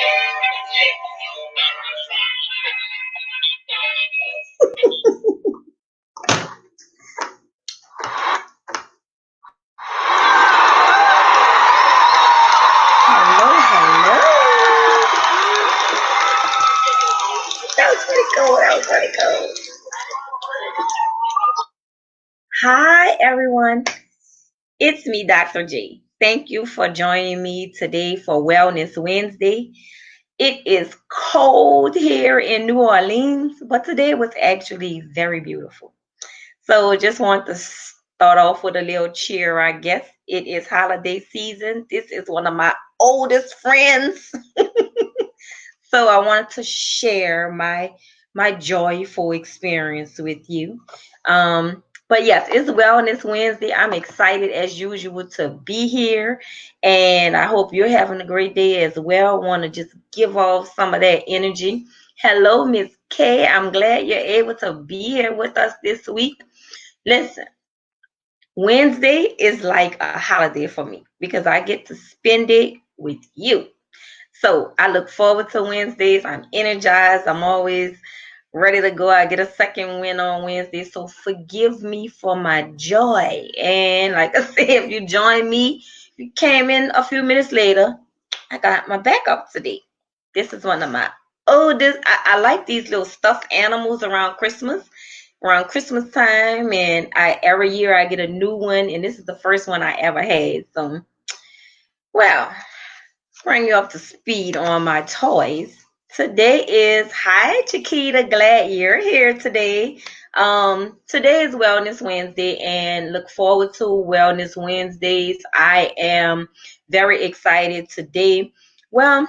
Hello, hello. That was pretty cool. That was pretty cool. Hi, everyone. It's me, Dr. J. Thank you for joining me today for Wellness Wednesday. It is cold here in New Orleans, but today was actually very beautiful. So just want to start off with a little cheer, I guess. It is holiday season. This is one of my oldest friends. So I wanted to share my joyful experience with you. But yes, it's Wellness Wednesday. I'm excited as usual to be here, and I hope you're having a great day as well. Want to just give off some of that energy. Hello, Miss K. I'm glad you're able to be here with us this week. Listen, Wednesday is like a holiday for me because I get to spend it with you. So I look forward to Wednesdays. I'm energized. I'm always ready to go. I get a second win on Wednesday. So forgive me for my joy. And like I said, if you join me, you came in a few minutes later, I got my backup today. This is one of my oldest. I like these little stuffed animals around Christmas time, and I every year I get a new one, and this is the first one I ever had. So, well, bring you up to speed on my toys. Today is hi Chiquita, glad you're here today. Today is Wellness Wednesday and look forward to Wellness Wednesdays. I am very excited today. Well,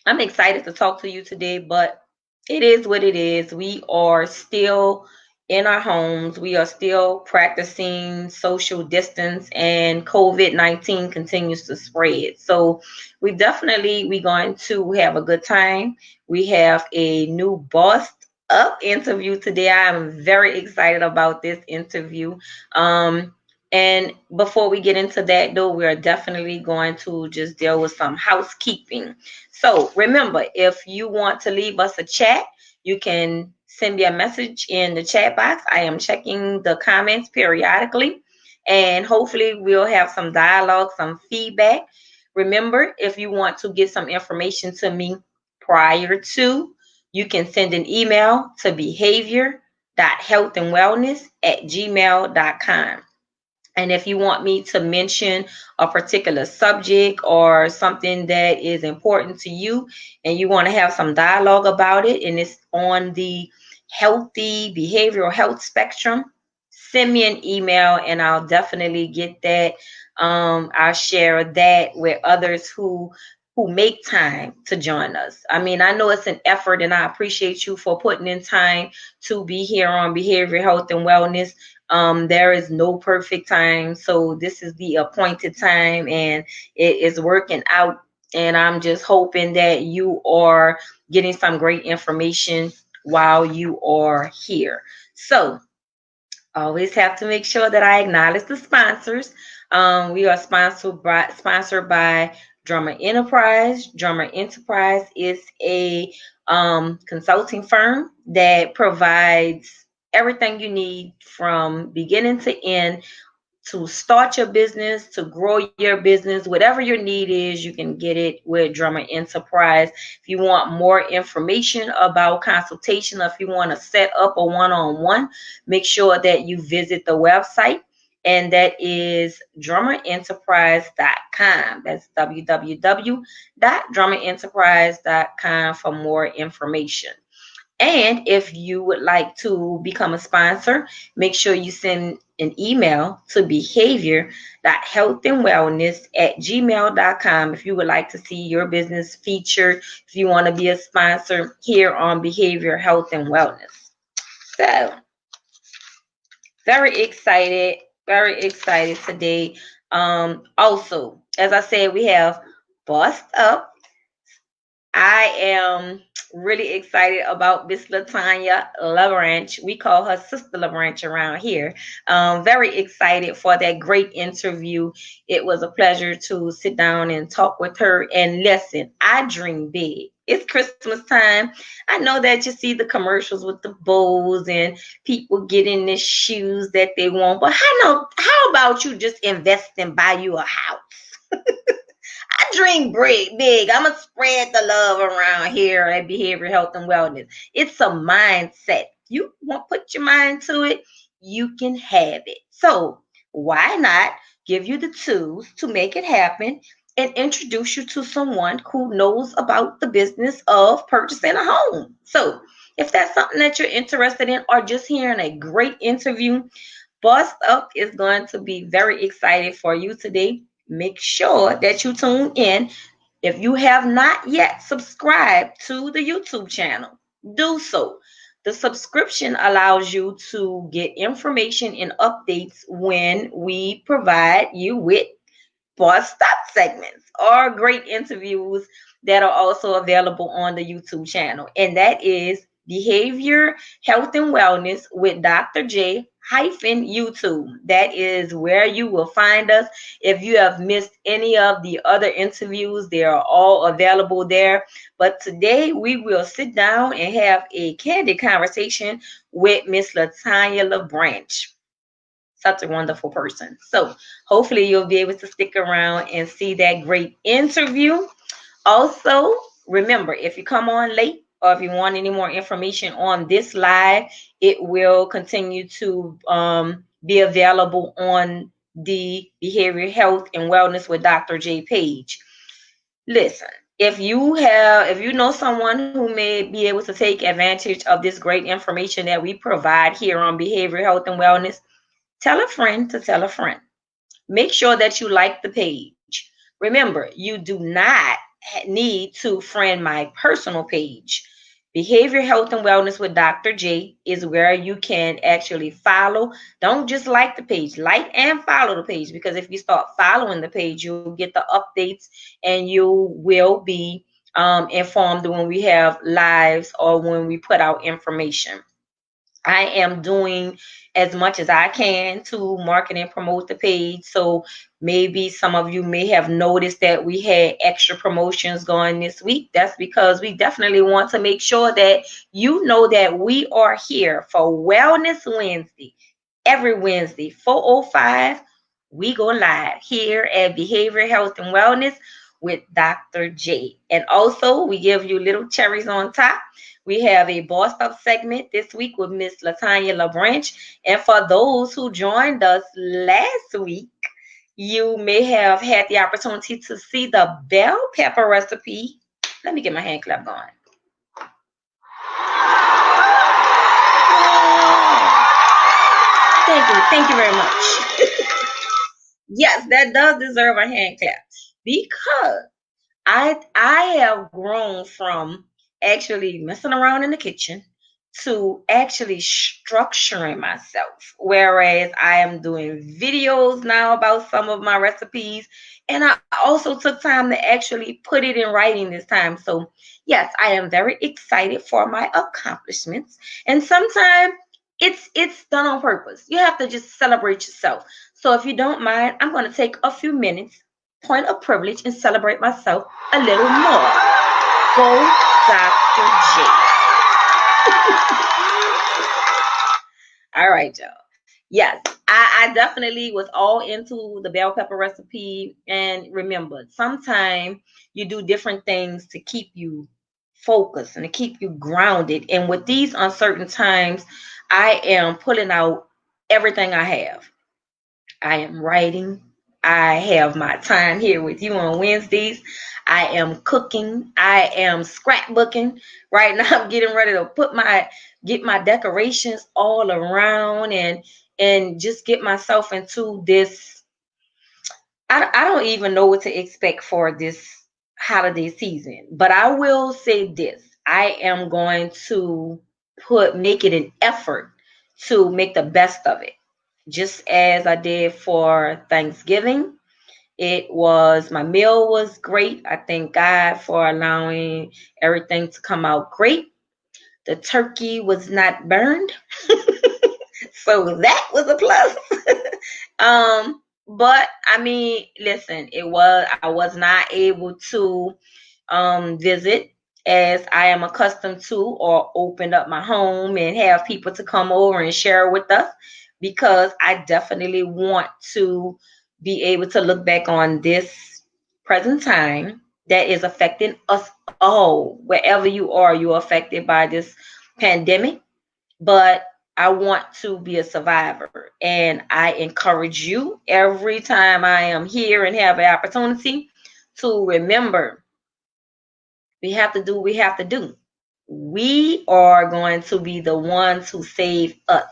I'm excited to talk to you today, but it is what it is. We are still in our homes. We are still practicing social distance and COVID-19 continues to spread. So we're going to have a good time. We have a new boss up interview today. I'm very excited about this interview. And before we get into that, though, we're definitely going to just deal with some housekeeping. So remember, if you want to leave us a chat, you can send me a message in the chat box. I am checking the comments periodically, and hopefully we'll have some dialogue, some feedback. Remember, if you want to get some information to me prior to, you can send an email to behavior.healthandwellness@gmail.com. And if you want me to mention a particular subject or something that is important to you and you want to have some dialogue about it and it's on the healthy behavioral health spectrum, send me an email and I'll definitely get that. I'll share that with others who make time to join us. I mean, I know it's an effort and I appreciate you for putting in time to be here on Behavioral Health and Wellness. There is no perfect time, so this is the appointed time and it is working out. And I'm just hoping that you are getting some great information while you are here. So, always have to make sure that I acknowledge the sponsors. We are sponsored by Drummer Enterprise. Drummer Enterprise is a consulting firm that provides everything you need from beginning to end to start your business, to grow your business, whatever your need is, you can get it with Drummer Enterprise. If you want more information about consultation, or if you want to set up a one-on-one, make sure that you visit the website, and that is drummerenterprise.com. That's www.drummerenterprise.com for more information. And if you would like to become a sponsor, make sure you send an email to behavior.healthandwellness@gmail.com if you would like to see your business featured, if you want to be a sponsor here on Behavior, Health, and Wellness. So, very excited today. Also, as I said, we have Bust Up I am really excited about Miss Latanya LaBranch. We call her Sister LaBranch around here. Very excited for that great interview. It was a pleasure to sit down and talk with her. And listen, I dream big. It's Christmas time. I know that you see the commercials with the bows and people getting the shoes that they want. But how about you just invest and buy you a house? I dream big. I'm going to spread the love around here at Behavioral Health and Wellness. It's a mindset. You want to put your mind to it, you can have it. So, why not give you the tools to make it happen and introduce you to someone who knows about the business of purchasing a home? So, if that's something that you're interested in or just hearing a great interview, Bossed Up is going to be very excited for you today. Make sure that you tune in. If you have not yet subscribed to the YouTube channel, do so. The subscription allows you to get information and updates when we provide you with Bossed Up segments or great interviews that are also available on the YouTube channel. And that is Behavior, Health, and Wellness with Dr. J hyphen YouTube. That is where you will find us. If you have missed any of the other interviews, they are all available there. But today we will sit down and have a candid conversation with Miss Latanya LaBranch. Such a wonderful person. So hopefully you'll be able to stick around and see that great interview. Also, remember, if you come on late or if you want any more information on this live, it will continue to be available on the Behavioral Health and Wellness with Dr. J page. Listen, if you know someone who may be able to take advantage of this great information that we provide here on Behavioral Health and Wellness, tell a friend to tell a friend. Make sure that you like the page. Remember, you do not need to friend my personal page. Behavior Health and Wellness with Dr. J is where you can actually follow. Don't just like the page, like and follow the page, because if you start following the page, you'll get the updates and you will be informed when we have lives or when we put out information. I am doing as much as I can to market and promote the page. So maybe some of you may have noticed that we had extra promotions going this week. That's because we definitely want to make sure that you know that we are here for Wellness Wednesday. Every Wednesday, 4:05, we go live here at Behavioral Health and Wellness with Dr. J. And also, we give you little cherries on top. We have a Boss Up segment this week with Miss Latanya LaBranch. And for those who joined us last week, you may have had the opportunity to see the bell pepper recipe. Let me get my hand clap going. Thank you very much. Yes, that does deserve a hand clap because I have grown from actually messing around in the kitchen to actually structuring myself. Whereas I am doing videos now about some of my recipes, and I also took time to actually put it in writing this time. So, yes, I am very excited for my accomplishments. And sometimes it's done on purpose. You have to just celebrate yourself. So, if you don't mind, I'm going to take a few minutes, point of privilege, and celebrate myself a little more. Go, Dr. J. All right, y'all. Yes, I definitely was all into the bell pepper recipe. And remember, sometimes you do different things to keep you focused and to keep you grounded. And with these uncertain times, I am pulling out everything I have. I am writing. I have my time here with you on Wednesdays. I am cooking. I am scrapbooking. Right now I'm getting ready to get my decorations all around and just get myself into this. I don't even know what to expect for this holiday season, but I will say this. I am going to make it an effort to make the best of it, just as I did for Thanksgiving. My meal was great. I thank God for allowing everything to come out great. The turkey was not burned, so that was a plus. But I mean, listen, I was not able to visit as I am accustomed to, or open up my home and have people to come over and share with us, because I definitely want to be able to look back on this present time that is affecting us all. Wherever you are, you're affected by this pandemic, but I want to be a survivor. And I encourage you every time I am here and have an opportunity to remember we have to do what we have to do. We are going to be the ones who save us.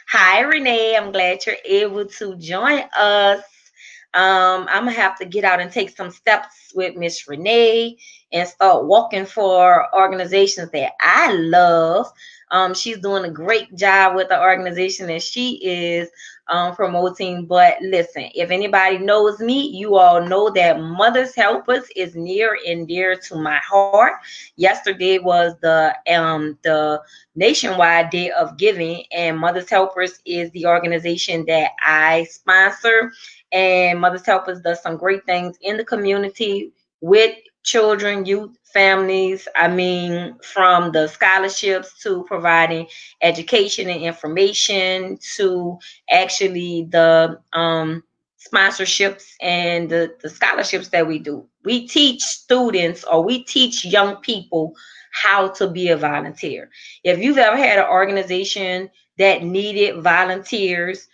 Hi, Renee. I'm glad you're able to join us. I'm gonna have to get out and take some steps with Miss Renee and start walking for organizations that I love. She's doing a great job with the organization that she is promoting. But listen, if anybody knows me, you all know that Mothers Helpers is near and dear to my heart. Yesterday was the nationwide day of giving, and Mothers Helpers is the organization that I sponsor. And Mothers Helpers does some great things in the community with children, youth, families. I mean, from the scholarships to providing education and information to actually the sponsorships and the scholarships that we do. We teach students, or we teach young people how to be a volunteer. If you've ever had an organization that needed volunteers,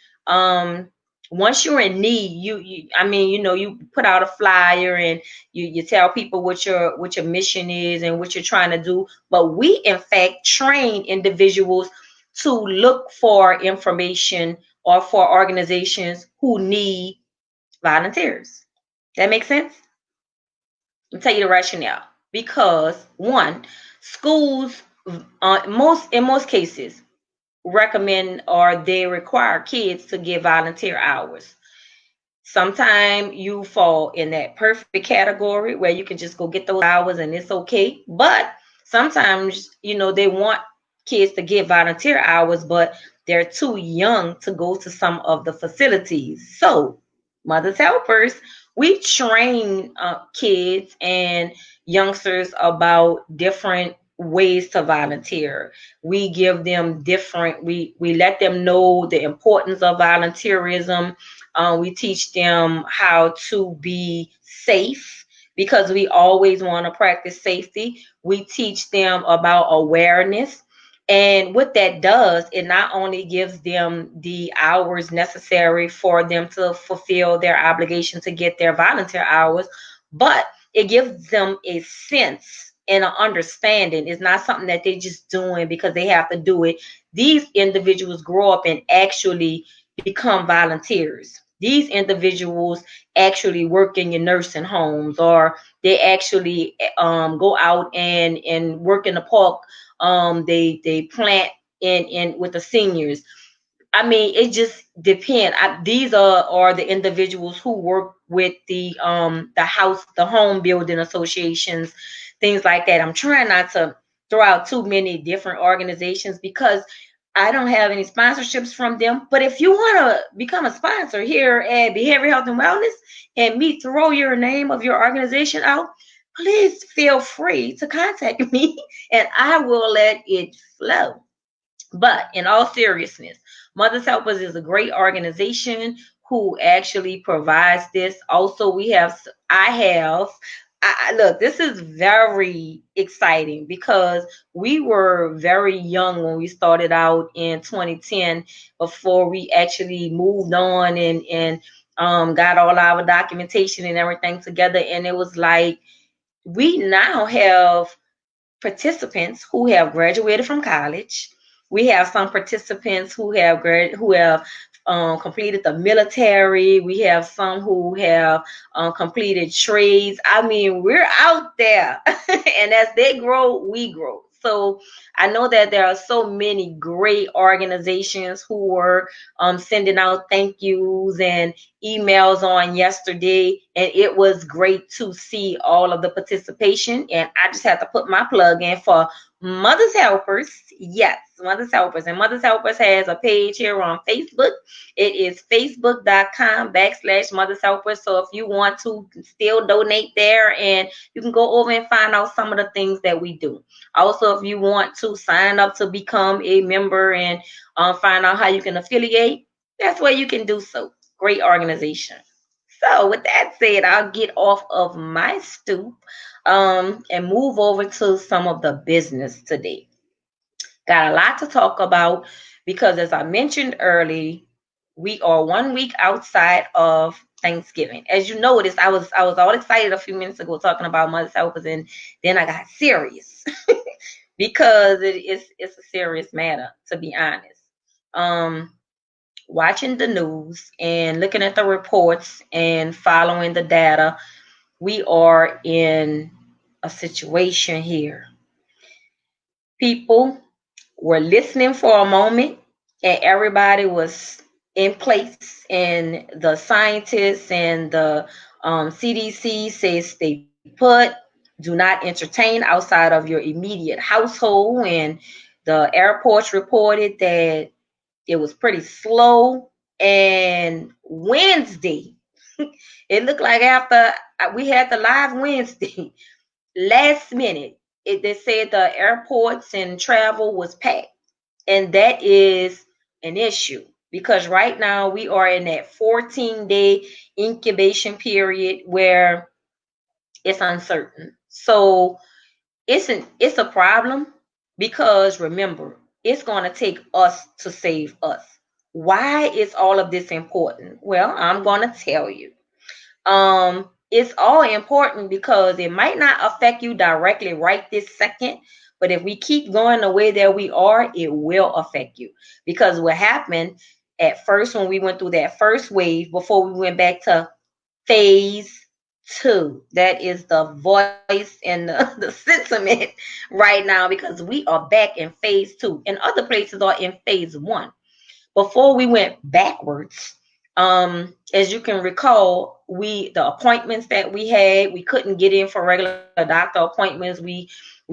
once you're in need, you put out a flyer and you tell people what your mission is and what you're trying to do. But we in fact train individuals to look for information or for organizations who need volunteers. That makes sense? I'll tell you the rationale. Because one, schools, in most cases, recommend or they require kids to give volunteer hours. Sometimes you fall in that perfect category where you can just go get those hours and it's okay. But sometimes, they want kids to get volunteer hours, but they're too young to go to some of the facilities. So, Mothers Helpers, we train kids and youngsters about different ways to volunteer. We give them we let them know the importance of volunteerism. We teach them how to be safe, because we always want to practice safety. We teach them about awareness. And what that does, it not only gives them the hours necessary for them to fulfill their obligation to get their volunteer hours, but it gives them a sense and an understanding. It's not something that they're just doing because they have to do it. These individuals grow up and actually become volunteers. These individuals actually work in your nursing homes, or they actually go out and work in the park. They plant in with the seniors. I mean, it just depends. These are the individuals who work with the home building associations, things like that. I'm trying not to throw out too many different organizations because I don't have any sponsorships from them. But if you want to become a sponsor here at Behavioral Health and Wellness and me throw your name of your organization out, please feel free to contact me and I will let it flow. But in all seriousness, Mothers Helpers is a great organization who actually provides this. Also, look, this is very exciting because we were very young when we started out in 2010 before we actually moved on and got all our documentation and everything together. And it was like we now have participants who have graduated from college. We have some participants who have completed the military. We have some who have completed trades. I mean, we're out there, and as they grow, we grow. So I know that there are so many great organizations who were sending out thank yous and emails on yesterday, and it was great to see all of the participation. And I just have to put my plug in for Mothers Helpers. Yes, Mothers Helpers. And Mothers Helpers has a page here on Facebook. It is facebook.com/Mothers Helpers. So if you want to still donate there, and you can go over and find out some of the things that we do. Also, if you want to sign up to become a member and find out how you can affiliate, that's where you can do so. Great organization. So with that said, I'll get off of my stoop and move over to some of the business today. Got a lot to talk about because, as I mentioned earlier, we are 1 week outside of Thanksgiving. As you noticed, I was all excited a few minutes ago talking about Mother's Helpers, and then I got serious because it's a serious matter, to be honest. Um, Watching the news and looking at the reports and following the data, we are in a situation here. People were listening for a moment, and everybody was in place, and the scientists and the CDC says stay put, do not entertain outside of your immediate household. And the airports reported that it was pretty slow. And Wednesday, it looked like after we had the live Wednesday, last minute, they said the airports and travel was packed. And that is an issue because right now we are in that 14-day incubation period where it's uncertain. So it's a problem because remember, it's going to take us to save us. Why is all of this important? Well, I'm going to tell you. It's all important because it might not affect you directly right this second, but if we keep going the way that we are, it will affect you. Because what happened at first when we went through that first wave before we went back to phase two, that is the voice and the sentiment right now, because we are back in phase two and other places are in phase one. Before we went backwards, as you can recall, the appointments that we couldn't get in for regular doctor appointments. We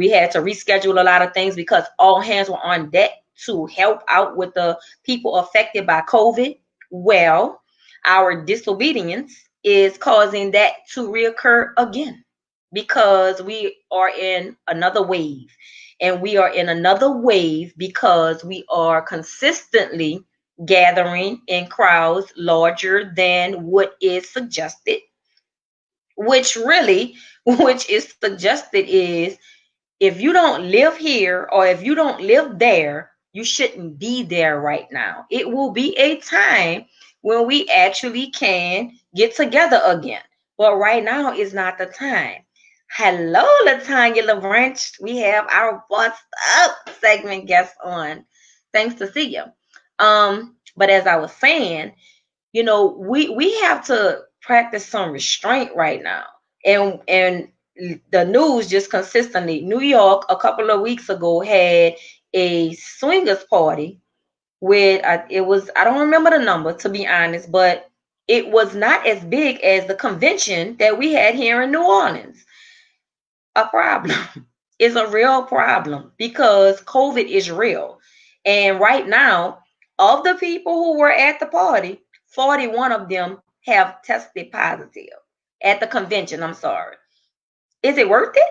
had to reschedule a lot of things because all hands were on deck to help out with the people affected by COVID. Well, our disobedience is causing that to reoccur again because we are in another wave. And we are in another wave because we are consistently gathering in crowds larger than what is suggested, which really, which is suggested is if you don't live here or if you don't live there, you shouldn't be there right now. It will be a time when we actually can get together again. But right now is not the time. Hello, Latanya LaBranch. We have our What's Up segment guest on. Thanks to see you. But as I was saying, we have to practice some restraint right now. And the news just consistently, New York a couple of weeks ago had a swingers party with it was, I don't remember the number to be honest, but it was not as big as the convention that we had here in New Orleans. A problem. It's a real problem because COVID is real. And right now, of the people who were at the party, 41 of them have tested positive at the convention. I'm sorry. Is it worth it?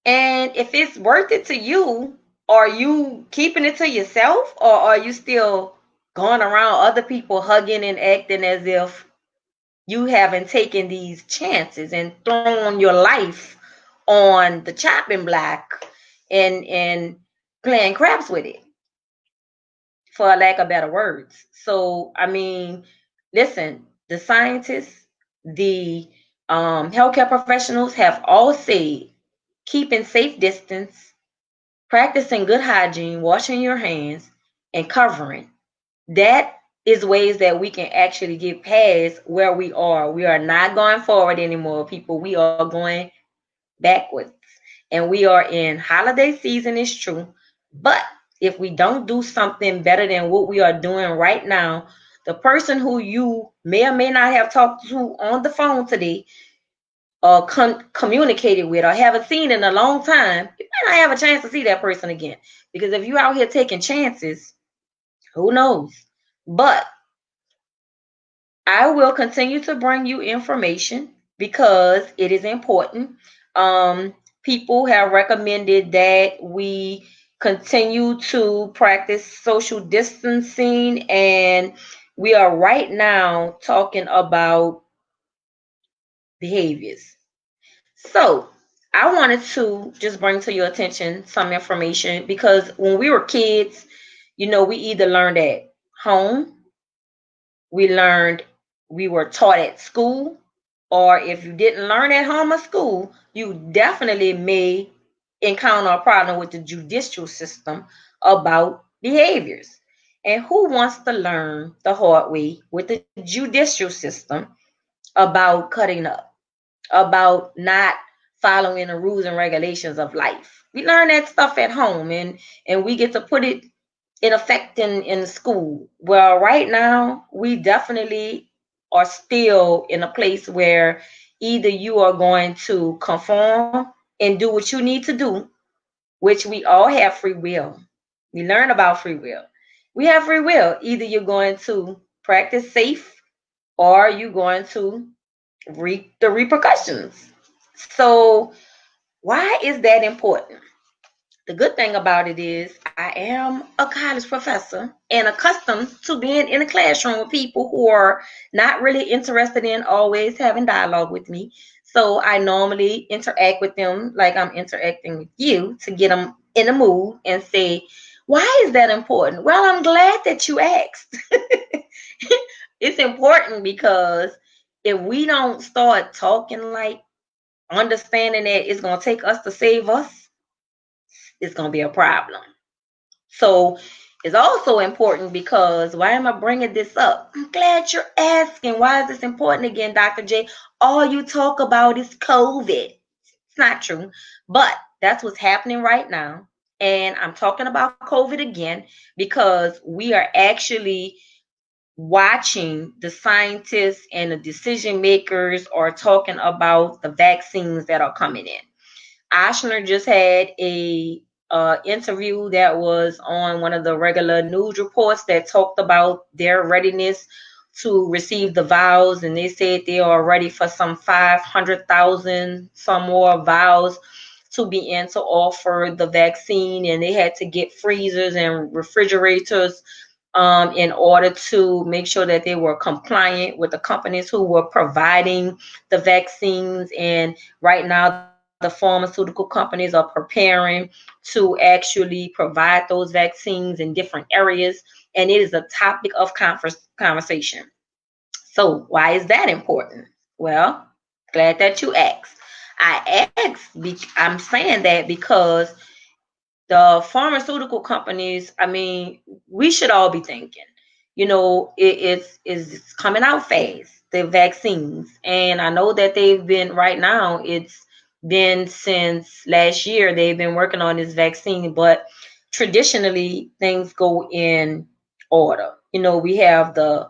And if it's worth it to you, are you keeping it to yourself or are you still going around other people hugging and acting as if you haven't taken these chances and thrown your life on the chopping block and playing craps with it, for lack of better words? So, I mean, listen, the scientists, the healthcare professionals have all said keeping safe distance, practicing good hygiene, washing your hands, and covering. That is ways that we can actually get past where we are. We are not going forward anymore, people. We are going backwards. And we are in holiday season, it's true. But if we don't do something better than what we are doing right now, The person who you may or may not have talked to on the phone today, or communicated with, or haven't seen in a long time, you might not have a chance to see that person again. Because if you're out here taking chances, who knows? But I will continue to bring you information because it is important. Um, People have recommended that we continue to practice social distancing, and we are right now talking about behaviors. So, I wanted to just bring to your attention some information because when we were kids, we either learned at home, we learned, we were taught at school, or if you didn't learn at home or school, you definitely may encounter a problem with the judicial system about behaviors. And who wants to learn the hard way with the judicial system about cutting up, about not following the rules and regulations of life? We learn that stuff at home, and we get to put it in effect in school. Well, right now, we definitely are still in a place where either you are going to conform and do what you need to do, which we all have free will. We learn about free will. We have free will. Either you're going to practice safe or you're going to reap the repercussions. So, why is that important? The good thing about it is I am a college professor and accustomed to being in a classroom with people who are not really interested in always having dialogue with me. So I normally interact with them like I'm interacting with you to get them in the mood and say, why is that important? Well, I'm glad that you asked. It's important because if we don't start talking like understanding that it's going to take us to save us, it's going to be a problem. So it's also important because why am I bringing this up? I'm glad you're asking. Why is this important again, Dr. J? All you talk about is COVID. It's not true, but that's what's happening right now. And I'm talking about COVID again because we are actually watching the scientists and the decision makers are talking about the vaccines that are coming in. Ashner just had a interview that was on one of the regular news reports that talked about their readiness to receive the vials, and they said they are ready for some 500,000 some more vials to be in to offer the vaccine, and they had to get freezers and refrigerators in order to make sure that they were compliant with the companies who were providing the vaccines. And right now, the pharmaceutical companies are preparing to actually provide those vaccines in different areas. And it is a topic of conversation. So, why is that important? Well, glad that you asked. I'm saying that because the pharmaceutical companies, I mean, we should all be thinking, it's coming out fast, the vaccines. And I know that they've been right now, it's been since last year, they've been working on this vaccine, but traditionally things go in order. We have the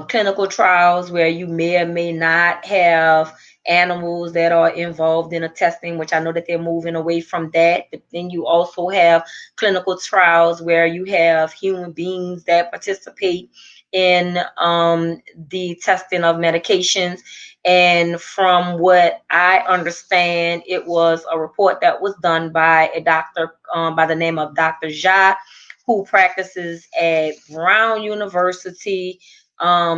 clinical trials where you may or may not have animals that are involved in a testing, which I know that they're moving away from that. But then you also have clinical trials where you have human beings that participate in the testing of medications. And from what I understand, it was a report that was done by a doctor by the name of Dr. Jha, who practices at Brown University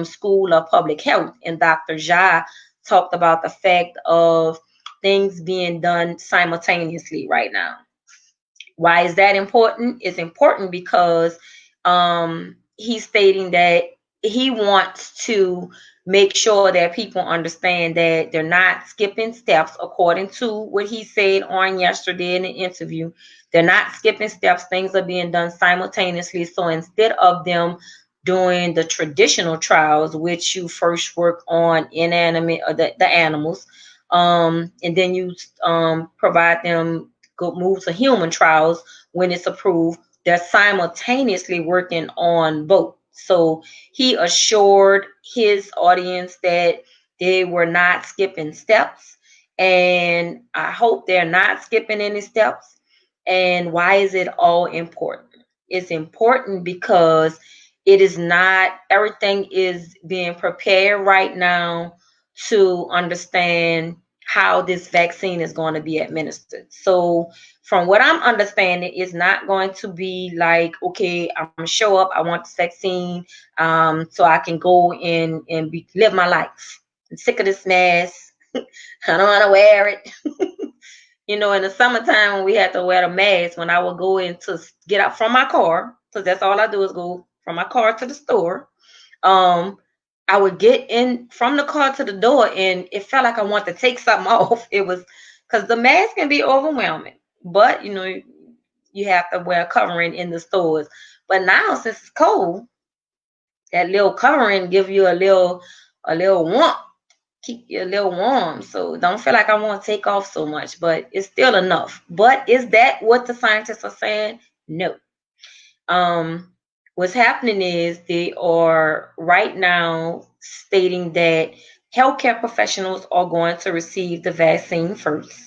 School of Public Health. And Dr. Jha talked about the fact of things being done simultaneously right now. Why is that important? It's important because he's stating that he wants to make sure that people understand that they're not skipping steps according to what he said on yesterday in the interview. They're not skipping steps. Things are being done simultaneously. So instead of them doing the traditional trials, which you first work on inanimate or the animals, and then you provide them move to human trials when it's approved. They're simultaneously working on both. So he assured his audience that they were not skipping steps. And I hope they're not skipping any steps. And why is it all important? It's important because it is not, everything is being prepared right now to understand how this vaccine is going to be administered. So, from what I'm understanding, it's not going to be like, okay, I'm gonna show up, I want this vaccine, so I can go in and live my life. I'm sick of this mask. I don't want to wear it. In the summertime when we had to wear the mask, when I would go in to get out from my car, because that's all I do is go from my car to the store. Um, I would get in from the car to the door, and it felt like I wanted to take something off. It was because the mask can be overwhelming, but you have to wear a covering in the stores. But now since it's cold, that little covering give you a little warmth, keep you a little warm. So don't feel like I want to take off so much, but it's still enough. But is that what the scientists are saying? No. Um, what's happening is they are right now stating that healthcare professionals are going to receive the vaccine first.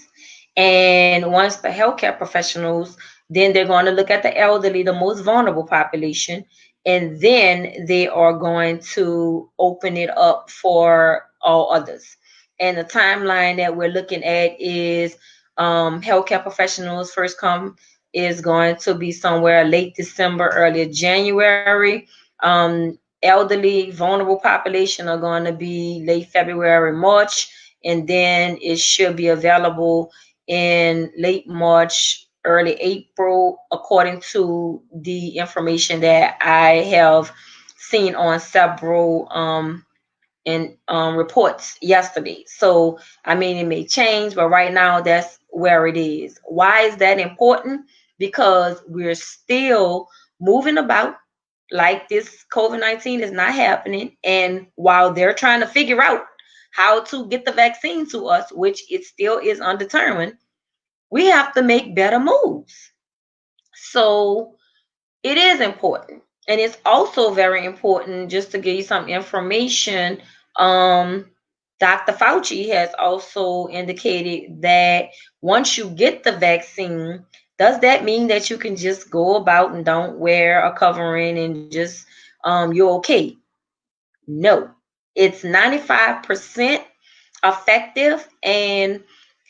And once the healthcare professionals, then they're going to look at the elderly, the most vulnerable population, and then they are going to open it up for all others. And the timeline that we're looking at is healthcare professionals first come is going to be somewhere late December, early January. Elderly, vulnerable population are going to be late February, March, and then it should be available in late March, early April, according to the information that I have seen on several in reports yesterday. So, I mean, it may change, but right now that's where it is. Why is that important? Because we're still moving about like this COVID-19 is not happening. And while they're trying to figure out how to get the vaccine to us, which it still is undetermined, we have to make better moves. So, it is important. And it's also very important, just to give you some information. Um, Dr. Fauci has also indicated that once you get the vaccine, does that mean that you can just go about and don't wear a covering and just you're okay? No. It's 95% effective, and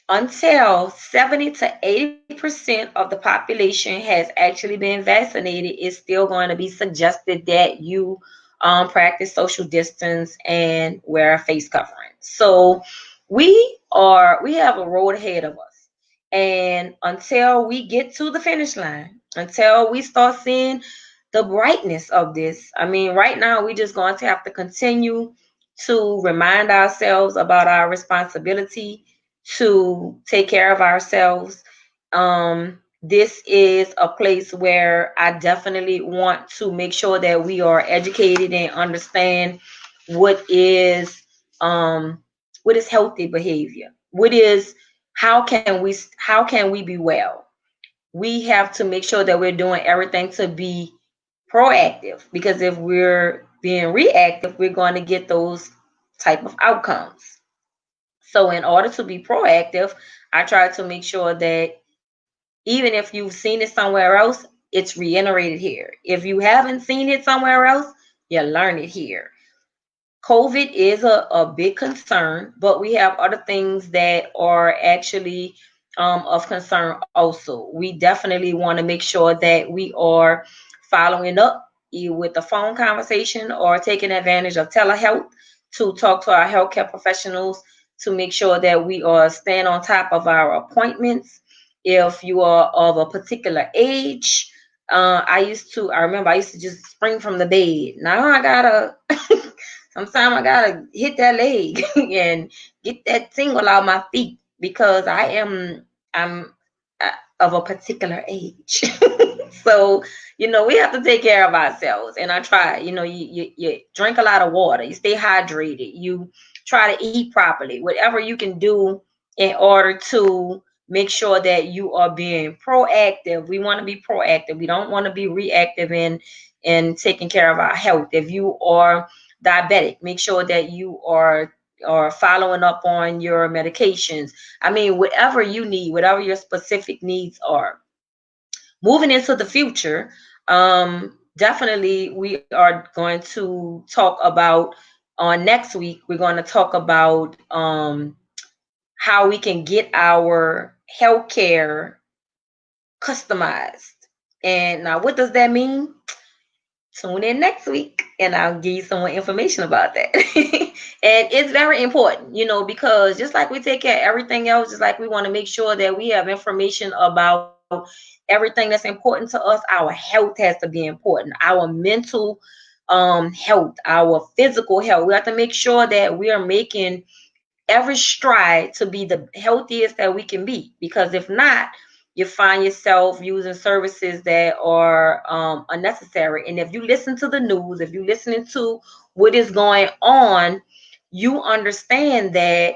until 70 to 80% of the population has actually been vaccinated, it's still going to be suggested that you practice social distance and wear a face covering. So we have a road ahead of us. And until we get to the finish line, until we start seeing the brightness of this, I mean, right now we're just going to have to continue to remind ourselves about our responsibility to take care of ourselves. This is a place where I definitely want to make sure that we are educated and understand what is healthy behavior. How can we be well? We have to make sure that we're doing everything to be proactive, because if we're being reactive, we're going to get those type of outcomes. So in order to be proactive, I try to make sure that even if you've seen it somewhere else, it's reiterated here. If you haven't seen it somewhere else, you learn it here. COVID is a big concern, but we have other things that are actually of concern also. We definitely want to make sure that we are following up either with a phone conversation or taking advantage of telehealth to talk to our healthcare professionals to make sure that we are staying on top of our appointments. If you are of a particular age, I remember I used to just spring from the bed. Now I gotta sometimes I gotta hit that leg and get that tingle out my feet because I'm of a particular age. So we have to take care of ourselves, and I try. You drink a lot of water, you stay hydrated, you try to eat properly, whatever you can do in order to make sure that you are being proactive. We want to be proactive. We don't want to be reactive in taking care of our health. If you are diabetic, make sure that you are following up on your medications. I mean, whatever you need, whatever your specific needs are. Moving into the future, definitely we are going to talk about on next week. We're going to talk about how we can get our healthcare customized. And now, what does that mean? Tune in next week and I'll give you some more information about that. And it's very important, because just like we take care of everything else, just like we want to make sure that we have information about everything that's important to us, our health has to be important. Our mental health, our physical health. We have to make sure that we are making every stride to be the healthiest that we can be. Because if not, you find yourself using services that are unnecessary. And if you listen to the news, if you're listening to what is going on, you understand that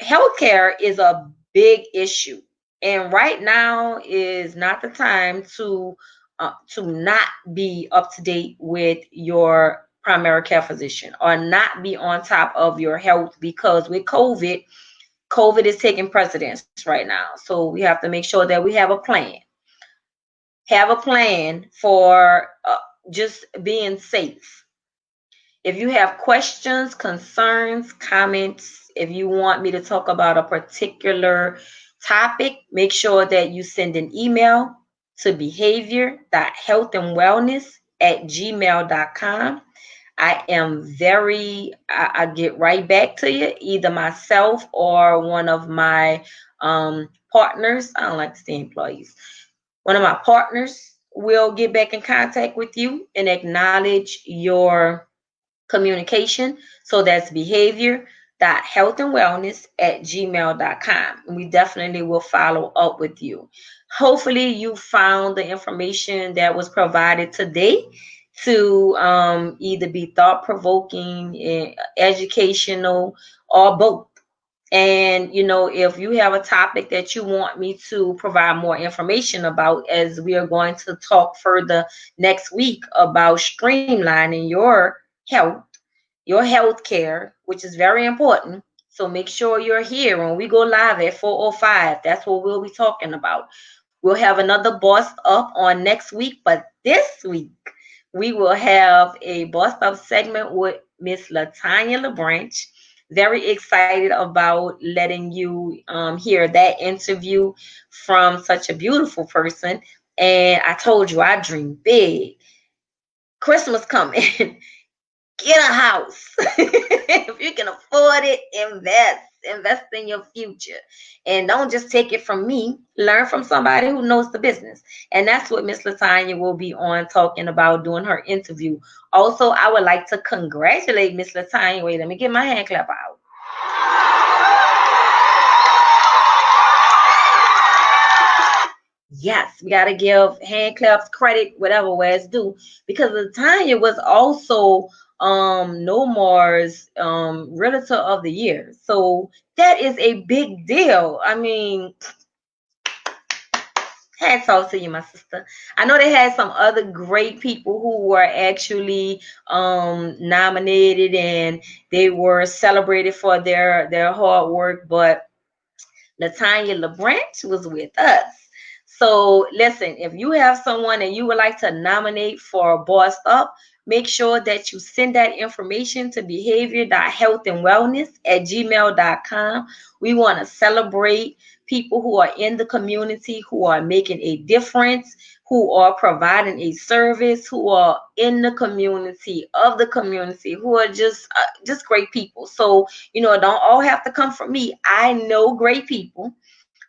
healthcare is a big issue. And right now is not the time to not be up to date with your primary care physician or not be on top of your health, because with COVID is taking precedence right now. So we have to make sure that we have a plan. Have a plan for just being safe. If you have questions, concerns, comments, if you want me to talk about a particular topic, make sure that you send an email to behavior.healthandwellness@gmail.com. I get right back to you, either myself or one of my partners. I don't like to say employees. One of my partners will get back in contact with you and acknowledge your communication. So that's behavior.healthandwellness@gmail.com. And we definitely will follow up with you. Hopefully you found the information that was provided today to either be thought-provoking, educational, or both. And if you have a topic that you want me to provide more information about, as we are going to talk further next week about streamlining your health care, which is very important. So make sure you're here when we go live at 4:05. That's what we'll be talking about. We'll have another Bossed Up on next week, but this week we will have a Bossed Up segment with Miss Latanya LaBranch. Very excited about letting you hear that interview from such a beautiful person. And I told you I dream big. Christmas coming. Get a house. If you can afford it, invest in your future, and don't just take it from me. Learn from somebody who knows the business. And that's what Miss Latanya will be on talking about doing her interview. Also, I would like to congratulate Miss Latanya. Wait, let me get my hand clap out. Yes, we got to give hand claps, credit, whatever way it's due, because Latanya was also Nomar's Realtor of the Year. So that is a big deal. I mean, hats off to you, my sister. I know they had some other great people who were actually nominated, and they were celebrated for their hard work, but Latanya LaBranch was with us. So listen, if you have someone and you would like to nominate for Bossed Up, make sure that you send that information to behavior.healthandwellness@gmail.com. We want to celebrate people who are in the community, who are making a difference, who are providing a service, who are in the community, of the community, who are just great people. So, it don't all have to come from me. I know great people.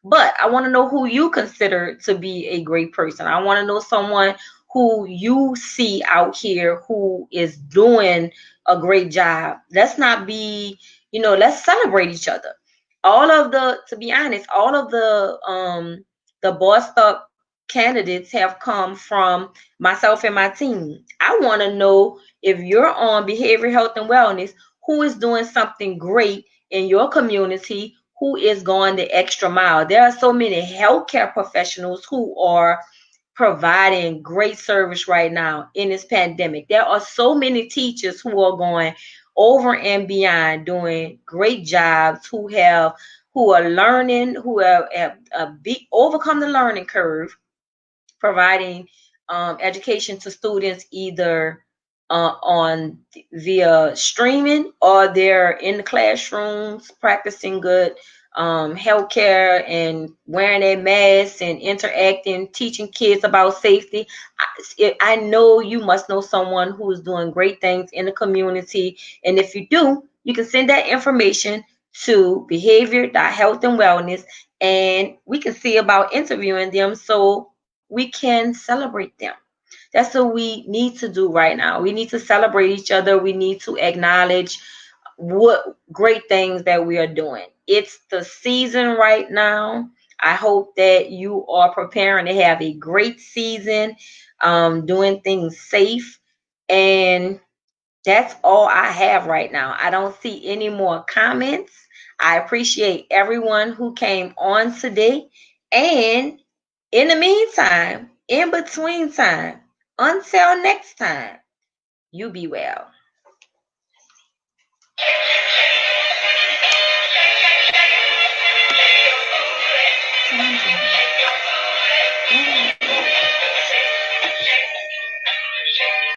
But I want to know who you consider to be a great person. I want to know someone who you see out here who is doing a great job. Let's not be, let's celebrate each other. To be honest, all of the Bossed Up candidates have come from myself and my team. I want to know, if you're on behavior, health, and wellness, who is doing something great in your community, who is going the extra mile. There are so many healthcare professionals who are providing great service right now in this pandemic. There are so many teachers who are going over and beyond, doing great jobs, who are learning, who have overcome the learning curve, providing education to students either on via streaming, or they're in the classrooms practicing good healthcare and wearing their masks and interacting, teaching kids about safety. I know you must know someone who is doing great things in the community, and if you do, you can send that information to behavior.health and wellness, and we can see about interviewing them so we can celebrate them. That's what we need to do right now. We need to celebrate each other. We need to acknowledge what great things that we are doing. It's the season right now. I hope that you are preparing to have a great season, doing things safe. And that's all I have right now. I don't see any more comments. I appreciate everyone who came on today. And in the meantime, in between time, until next time, you be well.